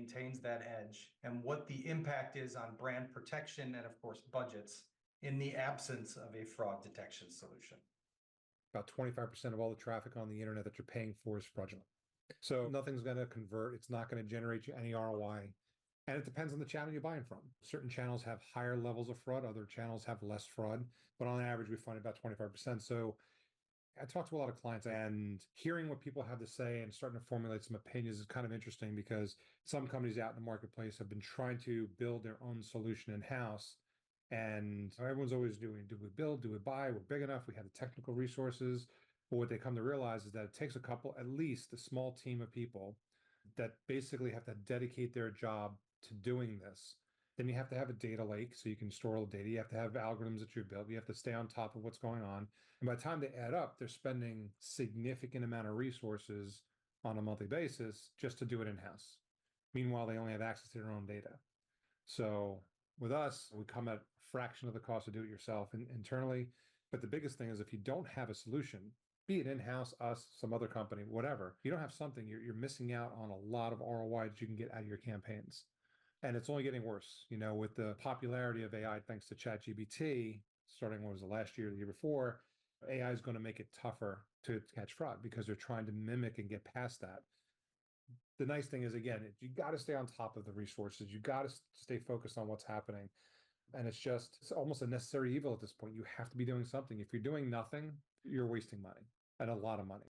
maintains that edge and what the impact is on brand protection and, of course, budgets in the absence of a fraud detection solution. About 25% of all the traffic on the internet that you're paying for is fraudulent. So nothing's going to convert. It's not going to generate you any ROI. And it depends on the channel you're buying from. Certain channels have higher levels of fraud. Other channels have less fraud. But on average, we find about 25%. So I talk to a lot of clients, and hearing what people have to say and starting to formulate some opinions is kind of interesting, because some companies out in the marketplace have been trying to build their own solution in-house. And everyone's always doing, do we build, do we buy? We're big enough. We have the technical resources. But what they come to realize is that it takes at least a small team of people that basically have to dedicate their job to doing this. Then you have to have a data lake so you can store all the data. You have to have algorithms that you build. You have to stay on top of what's going on. And by the time they add up, they're spending significant amount of resources on a monthly basis just to do it in-house. Meanwhile, they only have access to their own data. So with us, we come at a fraction of the cost to do it yourself internally. But the biggest thing is, if you don't have a solution, be it in-house, us, some other company, whatever, if you don't have something, you're missing out on a lot of ROI that you can get out of your campaigns. And it's only getting worse, with the popularity of AI, thanks to ChatGPT, starting, what was the last year, the year before, AI is going to make it tougher to catch fraud because they're trying to mimic and get past that. The nice thing is, again, you got to stay on top of the resources. You got to stay focused on what's happening. And it's almost a necessary evil at this point. You have to be doing something. If you're doing nothing, you're wasting money, and a lot of money.